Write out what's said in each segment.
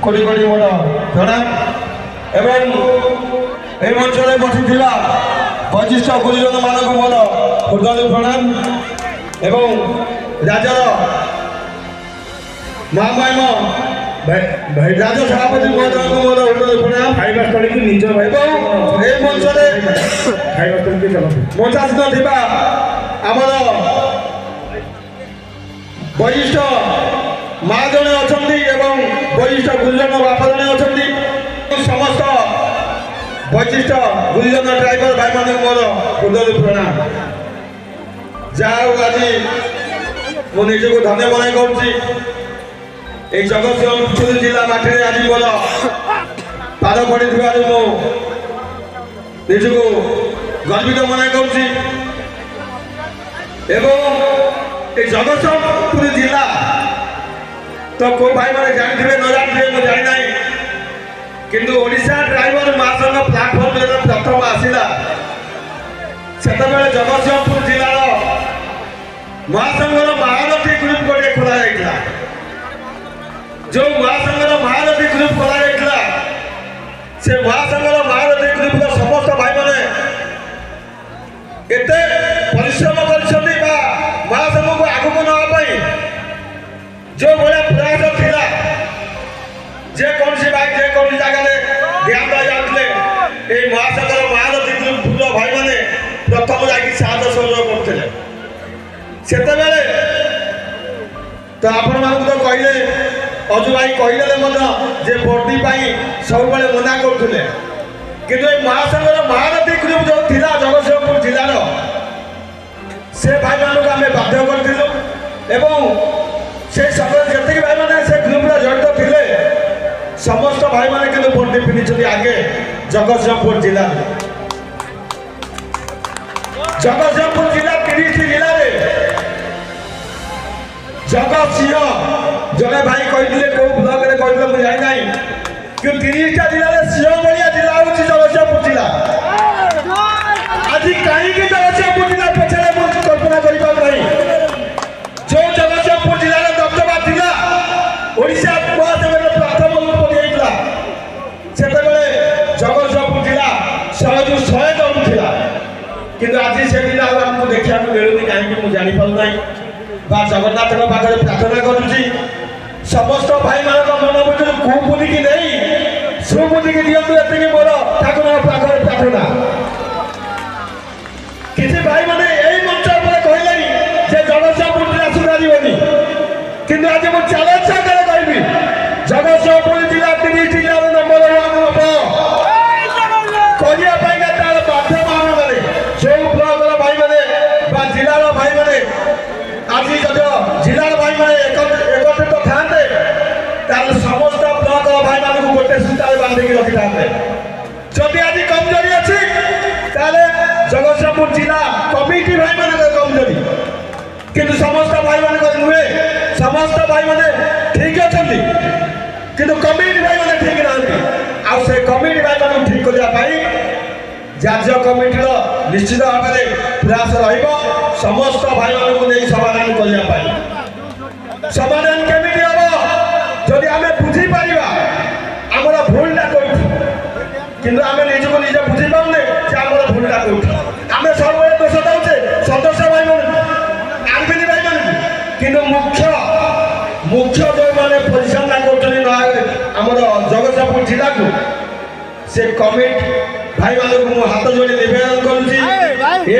কোটি কোটি মোট প্রণাম এবং এই মঞ্চে বসিছিলা বৈশিষ্ট্য গুরুজন মানুষ মোট হৃদয় প্রণাম এবং রাজ্যর মহামহিম রাজ্য সভাপতি মহোদয় মোট হৃদয় প্রণাম নিজ ভাই এবং এই মঞ্চে মঞ্চাসীন থাকা আমার বৈশিষ্ট্য মা জনে অଛନ୍ତି এবং বৈশিষ্ট্য গুরুজন বাপা জনে অଛନ୍ତି সমস্ত বৈশিষ্ট্য গুরুজন ড্রাইভর ভাই মানে মোর হৃদয় প্রণাম যা হোক আজি মু নিজকে ধন্য মনে করছি এই জগৎসিংহপুর জেলা মাঠে আজি মোর পাদ পড়িଥିବାରୁ ମୁଁ ନିଜକୁ ଗର୍ବିତ ମନେ କରୁଛି ଏବଂ এই জগৎসিংহপুর জেলা তো কেউ ভাই মানে জানিথিবে ন জানিথিবে মু জানি নাই কিন্তু ওড়িশা ড্রাইভর মহাসংঘ প্লাটফর্ম যেন প্রথম আসিলা সেতবেলে জগৎসিংহপুর জেলার মহাসংঘর মহারথী গ্রুপ গোটে খোলা যাইଥିଲା যে মহাসংঘর মহারথী গ্রুপ খোলা যাইଥିଲା সে মহাসংঘর মহারথী গ্রুপর সমস্ত ভাই মানে এতে পরিশ্রম କରିଛନ୍ତି বা মহাসংঘକୁ ଆଗକୁ ନେବା ପାଇଁ ଯେଉଁ ଭଳିଆ ପ୍ରୟାସ ଥିଲା ଯେକୌଣସି ଭାଇ ଯେକୌଣସି ଜାଗାରେ ଧ୍ୟାନ ଯାଉଥିଲେ এই ମହାସଂଘର ମହାରଥୀ ଗ୍ରୁପର ଭାଇମାନେ ପ୍ରଥମ ଯାଇକି ସାହାଯ୍ୟ ସହଯୋଗ କରୁଥିଲେ ସେତେବେଳେ ତ ଆପଣମାନଙ୍କୁ ତ କହିଲେ ଅଜୁ ଭାଇ କହିଦେଲେ ମଧ୍ୟ ଯେ ବର୍ଦ୍ଦି ପାଇଁ ସବୁବେଳେ ମନା କରୁଥିଲେ କିନ୍ତୁ এই ମହାସଂଘର ମହାରଥୀ ଗ୍ରୁପ ଯେଉଁ ଥିଲା ଜଗତସିଂହପୁର ଜିଲ୍ଲାର ସେ ଭାଇମାନଙ୍କୁ ଆମେ ବାଧ୍ୟ କରିଥିଲୁ ଏବଂ সেই সময় যেତିକି ଭାଇମାନେ ସେ ଗ୍ରୁପରେ ଜଡ଼ିତ ଥିଲେ ସମସ୍ତ ଭାଇମାନେ କିନ୍ତୁ ବର୍ଦ୍ଦି ପିନ୍ଧିଛନ୍ତି ଆଗେ ଜଗତସିଂହପୁର ଜିଲ୍ଲା ଜଗତସିଂହପୁର ଜିଲ୍ଲା 30ଟି ଜିଲ୍ଲାରେ ଜଗତସିଂହ ଜଣେ ଭାଇ କହିଥିଲେ କେଉଁ ବ୍ଲକରେ କହିଥିଲେ ମୁଁ ଜାଣିନାହିଁ କିନ୍ତୁ 30ଟା ଜିଲ୍ଲାରେ ସିଂହ ଭଳିଆ ଜିଲ୍ଲା ହେଉଛି ଜଗତସିଂହପୁର ଜିଲ୍ଲା ଆଜି କାହିଁକି ଜଗତସିଂହପୁର ଜିଲ୍ଲା ପଛରେ ମୁଁ କଳ୍ପନା କରିପାରୁ ନାହିଁ ଯେଉଁ ଜଗତସିଂହପୁର ଜିଲ୍ଲାର ଦବଦବା ଥିଲା ଓଡ଼ିଶା ମହାସଂଘର ପ୍ରଥମ ରୂପ ଦିଆଯାଇଥିଲା ସେତେବେଳେ ଜଗତସିଂହପୁର ଜିଲ୍ଲା 100ରୁ 100 ଦଉଥିଲା କିନ୍ତୁ ଆଜି ସେ ଜିଲ୍ଲା ଆଉ ଆମକୁ ଦେଖିବାକୁ ମିଳୁନି କାହିଁକି ମୁଁ ଜାଣିପାରୁନାହିଁ ବା ଜଗନ୍ନାଥଙ୍କ ପାଖରେ ପ୍ରାର୍ଥନା କରୁଛି ସମସ୍ତ ଭାଇମାନଙ୍କ ମନ ଭିତରୁ କୁବୁଦ୍ଧିକି ନେଇ ସୁବୁଦ୍ଧିକି ଦିଅନ୍ତୁ ଏତିକି ମୋର ଠାକୁରଙ୍କ ପାଖରେ ପ୍ରାର୍ଥନା କିଛି ଭାଇମାନେ ଏଇ ମଞ୍ଚ ଉପରେ କହିଲେନି ଯେ ଜଗତସିଂହପୁର ଜିଲ୍ଲା ସୁଧାରିବନି କିନ୍ତୁ ଆଜି ମୁଁ ଚ୍ୟାଲେଞ୍ଜ ଆକାରରେ କହିବି ଜଗତସିଂହପୁର ଜିଲ୍ଲା 30 ଜିଲ୍ଲାର ନମ୍ବର 1 ହେବ କରିବା ପାଇଁକା ତାର ମାଧ୍ୟମ ଆଣରେ ଯେଉଁ ବ୍ଲକର ଭାଇମାନେ ବା ଜିଲ୍ଲାର ଭାଇମାନେ ଆଜି ଯଦି ଜିଲ୍ଲାର ଭାଇମାନେ ଏକତ୍ରିତ ଥାନ୍ତେ ତାହେଲେ ସମସ୍ତ ବ୍ଲକର ଭାଇମାନଙ୍କୁ ଗୋଟେ ସୂତାରେ ବାନ୍ଧିକି ରଖିଥାନ୍ତେ ଯଦି ଆଜି କମଜୋରି ଅଛି ତାହେଲେ ଜଗତସିଂହପୁର ଜିଲ୍ଲା କମିଟି ଭାଇମାନଙ୍କର କମଜୋରି କିନ୍ତୁ ସମସ୍ତ ଭାଇମାନଙ୍କର ନୁହେଁ ସମସ୍ତ ଭାଇମାନେ ଠିକ ଅଛନ୍ତି କିନ୍ତୁ କମିଟି ଭାଇମାନେ ଠିକ ନାହାନ୍ତି ଆଉ ସେ କମିଟି ଭାଇମାନଙ୍କୁ ଠିକ କରିବା ପାଇଁ ରାଜ୍ୟ କମିଟିର ନିଶ୍ଚିତ ଭାବରେ ପ୍ରୟାସ ରହିବ ସମସ୍ତ ଭାଇମାନଙ୍କୁ ନେଇ ସମାଧାନ କରିବା ପାଇଁ ସମାଧାନ କେମିତି ହେବ ଯଦି ଆମେ ବୁଝିପାରିବା ଆମର ଭୁଲଟା କୋଉଠି କିନ୍ତୁ ଆମେ ନିଜକୁ ନିଜେ ବୁଝିପାରୁନେ ଯେ ଆମର ଭୁଲଟା କୋଉଠି ଆମେ ସବୁବେଳେ ଦୋଷ ଦେଉଛେ ସଦସ୍ୟ ଭାଇମାନେ ଆର୍ମିନି ଭାଇମାନଙ୍କୁ କିନ୍ତୁ ମୁଖ୍ୟ ଯେଉଁମାନେ ପରିଚାଳନା କରୁଛନ୍ତି ଆମର ଜଗତସିଂହପୁର ଜିଲ୍ଲାକୁ ସେ କମିଟି ଭାଇମାନଙ୍କୁ ମୁଁ ହାତ ଯୋଡ଼ି ନିବେଦନ କରୁଛି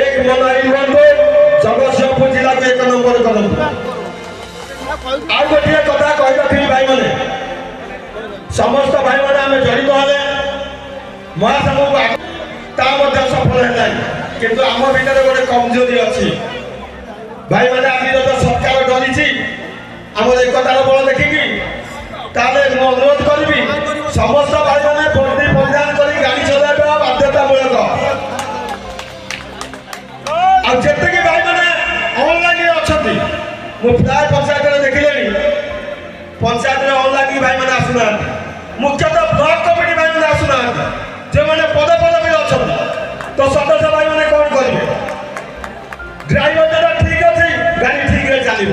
ଏକ ମନରେ ରୁହନ୍ତୁ ଜଗତସିଂହପୁର ଜିଲ୍ଲାକୁ 1 ନମ୍ବର କରନ୍ତୁ ଆଉ ଗୋଟିଏ କଥା କହି ରଖିବି ଭାଇମାନେ ସମସ୍ତ ଭାଇମାନେ ଆମେ ଜଡ଼ିତ ହେଲେ ମହାସଂଘକୁ ତା ମଧ୍ୟ ସଫଳ ହେଲାନି କିନ୍ତୁ ଆମ ଭିତରେ ଗୋଟେ କମଜୋରି ଅଛି ଭାଇମାନେ ଆଜିର ତ ସରକାର ଡରିଛି ଆମର ଏକତାର ବଳ ଦେଖିକି ତାହେଲେ ମୁଁ ଅନୁରୋଧ କରିବି ସମସ୍ତ ଭାଇମାନେ ବର୍ଦ୍ଦି ପରିଧାନ କରି ଗାଡ଼ି ଚଲାଇବା ବାଧ୍ୟତାମୂଳକ ଆଉ ଯେତିକି ଭାଇମାନେ ଅନଲାଇନରେ ଅଛନ୍ତି ମୁଁ ପ୍ରାୟ ପଞ୍ଚାୟତରେ ଦେଖିଲେଣି ପଞ୍ଚାୟତରେ ଅନଲାଇନ ଭାଇମାନେ ଆସୁନାହାନ୍ତି ମୁଖ୍ୟତଃ ବ୍ଲକ କମିଟି ଭାଇମାନେ ଆସୁନାହାନ୍ତି ଯେଉଁମାନେ ପଦପଦବୀରେ ଅଛନ୍ତି ତ ସଦସ୍ୟ ଭାଇମାନେ କ'ଣ କରିବେ ଡ୍ରାଇଭର ଠିକ ଅଛି ଗାଡ଼ି ଠିକରେ ଚାଲିବ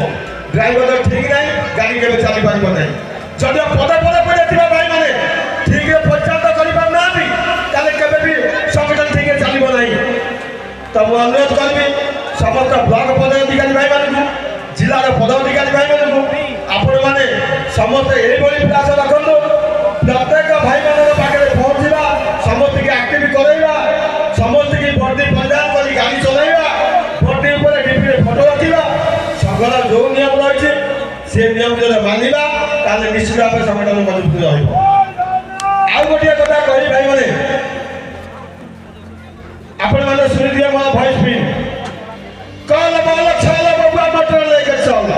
ଡ୍ରାଇଭର ଠିକ ନାହିଁ ଗାଡ଼ି गाड़ी के चली पार ना जब पदे पदे पड़े थे भाई मैंने ठीक है परिचालित करना केवे भी संगठन ठीक है चलो ना तो मुझे अनुरोध करी समस्त ब्लॉक पदाधिकारी भाई मानू जिलार पदाधिकारी भाई मानू आपण मैंने समस्त ये प्रयास रखु प्रत्येक भाई मान पाखे पहुँचा समस्त की एक्टिव करवा समस्त की वर्दी परिधान कर गाड़ी चलवा वर्दी डीपी फोटो रखा संघर जो नियम रही से नियम जो मानवा निश्चित भाव संगठन मजबूत रही गोटे कथा कही भाई मैंने आपण मैंने शुणी मो भॉइस पिन कल बल छल बबुआ मटर लेकर चल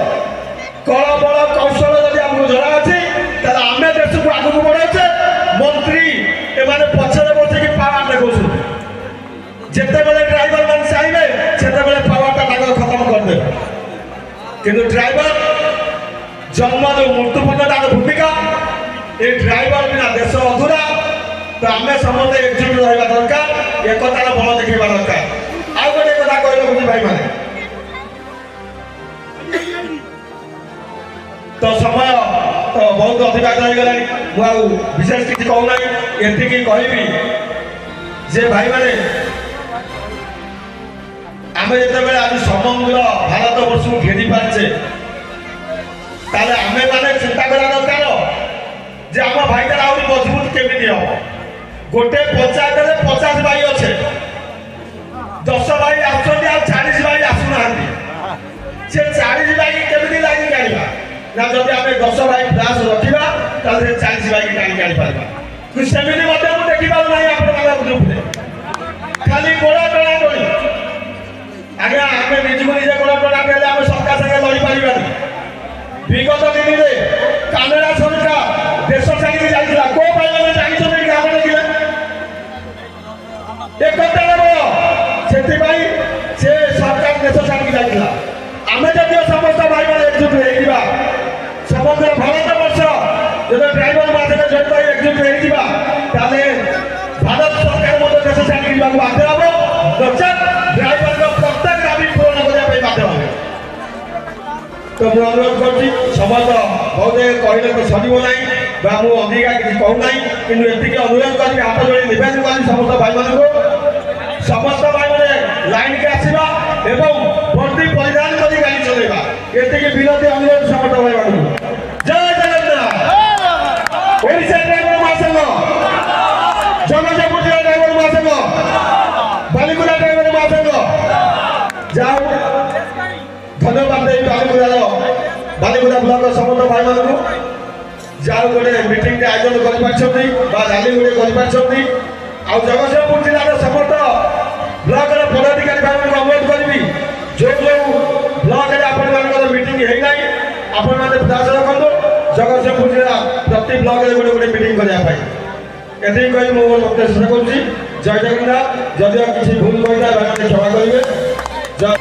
कल बल कौशल जब आमको जरा अच्छी आम देश को आगे बढ़ाचे मंत्री एमाने पछरे बसिक पावर देखा जिते बड़े ड्राइवर मान चाहिए से पावरटा खत्म करदे किंतु ड्राइवर जन्म जो मृत्यु पर्यंत भूमिका ये ड्राइवर बिना देश अधूरा तो आम समस्त एकजुट रहा दरकार एकतार बल देखा दरकार आउ गोटे कथा कहूँ भाई मैंने तो समय तो बहुत अतिबाहित हो गला मुझे विशेष किसी कहूना एति कहबी जे भाई मैंने आम जो आज समग्र भारत वर्ष को घेरी पारे ताले आम मैंने चिंता करा दरकार जे आम भाईचार आहरी मजबूत केमी हम गोटे पंचायत में 50 भाई अच्छे 10 भाई आस40 भाई आसुना से 40 भाई केमी लाइन काढ़ा ना जब आम 10 भाई प्रयास रखा 40 भाई की टाणी काढ़ी पार सेमती देखी पार ना ग्रुप खाली गोड़ा टणा टणी आज्ञा आम निजक निजे गोड़ा टणा कहले आम सरकार संगे लड़ी पार विगत दिन में कानाडा सरकार देश छाड़ी जाता कौ भाई मैंने जानते काम देखिए एकता से सरकार देश छाड़ी जाता आम जब समस्त भाई मैंने एकजुट हो समग्र भारत वर्ष जो ड्राइवर माध्यम जड़ित एकजुट हो भारत सरकार देश छाड़ी बाध्य हम नचेत ड्राइवर प्रत्येक दाबी पूरण करने बाध्य हे तो मुझे अनुरोध कर समस्त बहुत कहले तो सर ना मुझे अधिका किसी कहूना कि अनुरोध कर हाथ जोड़ी निवेदन कर समस्त भाई मान समस्त भाई मैंने लाइन के आसवा एवं वर्दी परिधान कर गाड़ी चलवा ये विनती अनुरोध समस्त भाई मान जय जगन्नाथ ओडिशा ड्राइवर महासंघ जगतपुर जिला ड्राइवर महासंघ बालिकुड़ा ड्राइवर महासंघ जाओ धन्यवाद बालिकुड़ा ब्लॉक समस्त भाई मान जहाँ गोटे मीटिंग के आयोजन कर रैली गोटे कर जगतसिंहपुर जिलार समस्त ब्लॉक पदाधिकारी भाई को अनुरोध करी जो जो ब्लॉक में मीटिंग होना आपण मैंने प्रयास रखु जगतसिंहपुर जिला प्रति ब्लॉक गोटे गोटे मीटिंग करने ये कही मुझे शेष करुँच जय जगन्नाथ जदि किसी भूल कही क्षमा करेंगे।